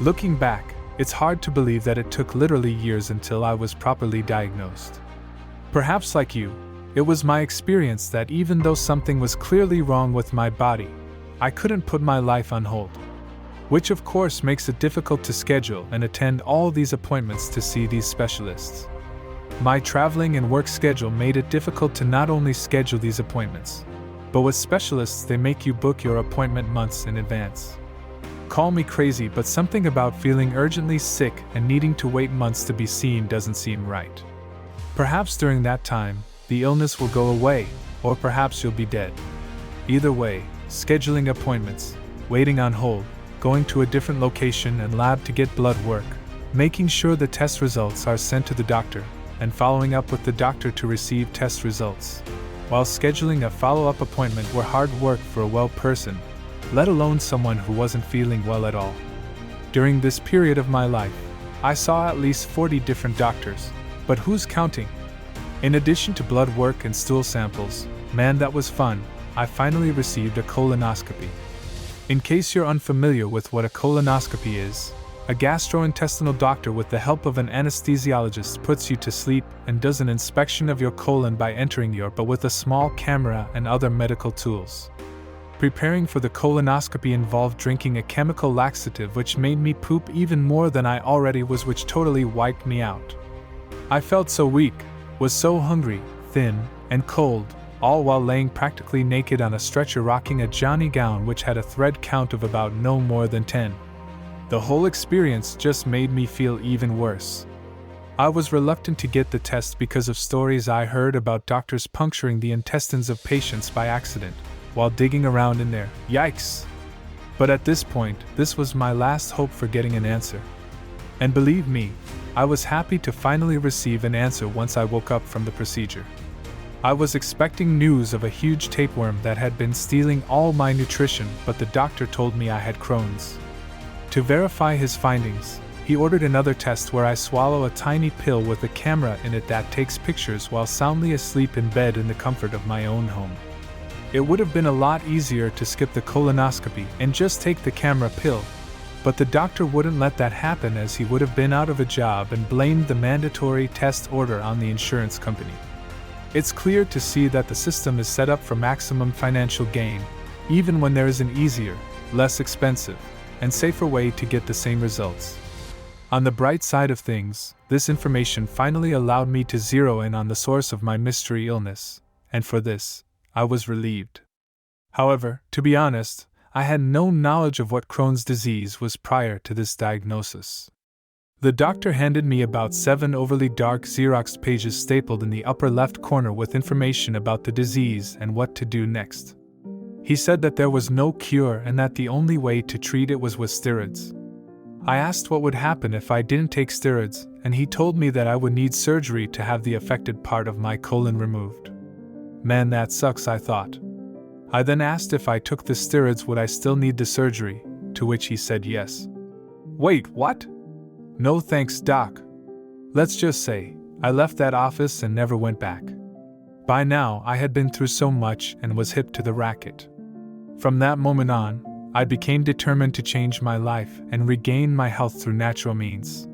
Looking back, it's hard to believe that it took literally years until I was properly diagnosed. Perhaps like you, it was my experience that even though something was clearly wrong with my body, I couldn't put my life on hold. Which of course makes it difficult to schedule and attend all these appointments to see these specialists. My traveling and work schedule made it difficult to not only schedule these appointments, but with specialists they make you book your appointment months in advance. Call me crazy, but something about feeling urgently sick and needing to wait months to be seen doesn't seem right. Perhaps during that time, the illness will go away, or perhaps you'll be dead. Either way, scheduling appointments, waiting on hold, going to a different location and lab to get blood work, making sure the test results are sent to the doctor, and following up with the doctor to receive test results, while scheduling a follow-up appointment were hard work for a well person, let alone someone who wasn't feeling well at all. During this period of my life, I saw at least 40 different doctors, but who's counting? In addition to blood work and stool samples, man, that was fun, I finally received a colonoscopy. In case you're unfamiliar with what a colonoscopy is, a gastrointestinal doctor with the help of an anesthesiologist puts you to sleep and does an inspection of your colon by entering your butt with a small camera and other medical tools. Preparing for the colonoscopy involved drinking a chemical laxative which made me poop even more than I already was, which totally wiped me out. I felt so weak, was so hungry, thin, and cold, all while laying practically naked on a stretcher rocking a Johnny gown which had a thread count of about no more than 10. The whole experience just made me feel even worse. I was reluctant to get the test because of stories I heard about doctors puncturing the intestines of patients by accident while digging around in there. Yikes! But at this point, this was my last hope for getting an answer. And believe me, I was happy to finally receive an answer once I woke up from the procedure. I was expecting news of a huge tapeworm that had been stealing all my nutrition, but the doctor told me I had Crohn's. To verify his findings, he ordered another test where I swallow a tiny pill with a camera in it that takes pictures while soundly asleep in bed in the comfort of my own home. It would have been a lot easier to skip the colonoscopy and just take the camera pill, but the doctor wouldn't let that happen as he would have been out of a job and blamed the mandatory test order on the insurance company. It's clear to see that the system is set up for maximum financial gain, even when there is an easier, less expensive, and safer way to get the same results. On the bright side of things, this information finally allowed me to zero in on the source of my mystery illness, and for this, I was relieved. However, to be honest, I had no knowledge of what Crohn's disease was prior to this diagnosis. The doctor handed me about 7 overly dark Xeroxed pages stapled in the upper left corner with information about the disease and what to do next. He said that there was no cure and that the only way to treat it was with steroids. I asked what would happen if I didn't take steroids, and he told me that I would need surgery to have the affected part of my colon removed. Man, that sucks, I thought. I then asked if I took the steroids would I still need the surgery, to which he said yes. Wait, what? No thanks, doc. Let's just say, I left that office and never went back. By now, I had been through so much and was hip to the racket. From that moment on, I became determined to change my life and regain my health through natural means.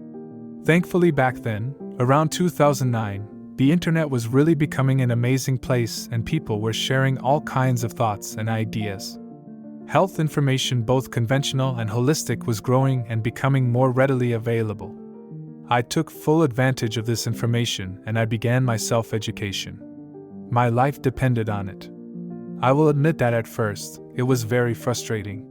Thankfully back then, around 2009, the internet was really becoming an amazing place and people were sharing all kinds of thoughts and ideas. Health information, both conventional and holistic, was growing and becoming more readily available. I took full advantage of this information and I began my self-education. My life depended on it. I will admit that at first, it was very frustrating.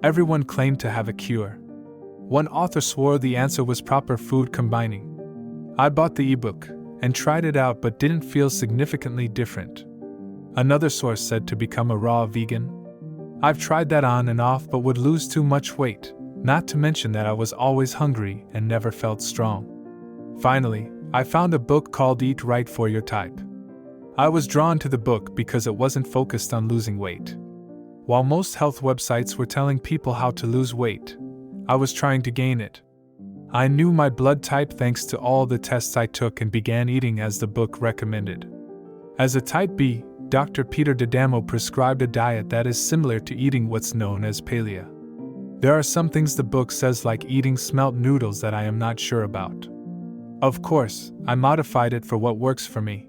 Everyone claimed to have a cure. One author swore the answer was proper food combining. I bought the ebook and tried it out but didn't feel significantly different. Another source said to become a raw vegan. I've tried that on and off but would lose too much weight, not to mention that I was always hungry and never felt strong. Finally, I found a book called Eat Right for Your Type. I was drawn to the book because it wasn't focused on losing weight. While most health websites were telling people how to lose weight, I was trying to gain it. I knew my blood type thanks to all the tests I took and began eating as the book recommended. As a type B, Dr. Peter D'Adamo prescribed a diet that is similar to eating what's known as Paleo. There are some things the book says, like eating smelt noodles, that I am not sure about. Of course, I modified it for what works for me.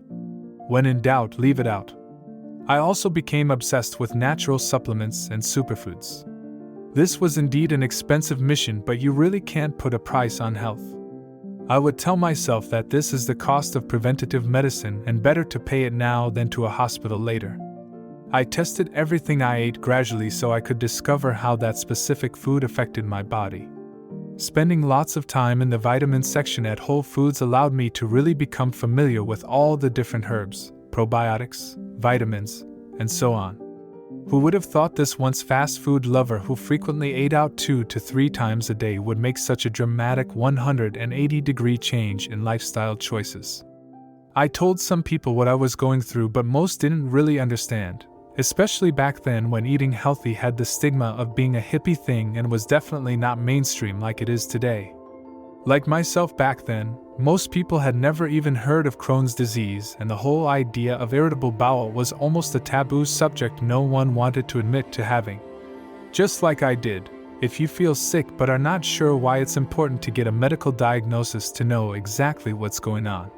When in doubt, leave it out. I also became obsessed with natural supplements and superfoods. This was indeed an expensive mission, but you really can't put a price on health. I would tell myself that this is the cost of preventative medicine and better to pay it now than to a hospital later. I tested everything I ate gradually so I could discover how that specific food affected my body. Spending lots of time in the vitamins section at Whole Foods allowed me to really become familiar with all the different herbs, probiotics, vitamins, and so on. Who would have thought this once fast food lover who frequently ate out 2 to 3 times a day would make such a dramatic 180-degree change in lifestyle choices? I told some people what I was going through, but most didn't really understand, especially back then when eating healthy had the stigma of being a hippie thing and was definitely not mainstream like it is today. Like myself back then, most people had never even heard of Crohn's disease, and the whole idea of irritable bowel was almost a taboo subject no one wanted to admit to having. Just like I did, if you feel sick but are not sure why, it's important to get a medical diagnosis to know exactly what's going on.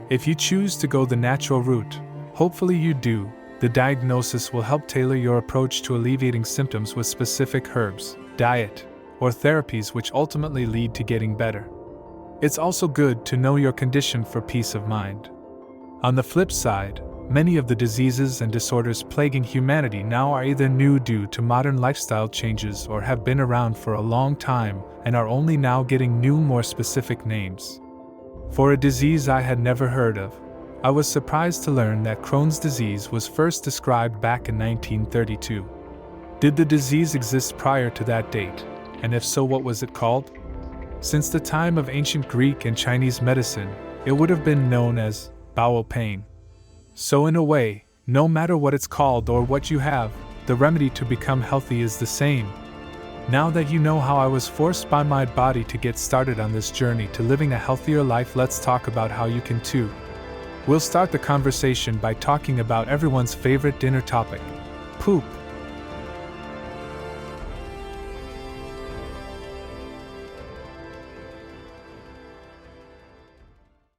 If you choose to go the natural route, hopefully you do, the diagnosis will help tailor your approach to alleviating symptoms with specific herbs, diet, or therapies which ultimately lead to getting better. It's also good to know your condition for peace of mind. On the flip side, many of the diseases and disorders plaguing humanity now are either new due to modern lifestyle changes or have been around for a long time and are only now getting new, more specific names. For a disease I had never heard of, I was surprised to learn that Crohn's disease was first described back in 1932. Did the disease exist prior to that date? And if so, what was it called? Since the time of ancient Greek and Chinese medicine, it would have been known as bowel pain. So in a way, no matter what it's called or what you have, the remedy to become healthy is the same. Now that you know how I was forced by my body to get started on this journey to living a healthier life, let's talk about how you can too. We'll start the conversation by talking about everyone's favorite dinner topic, poop.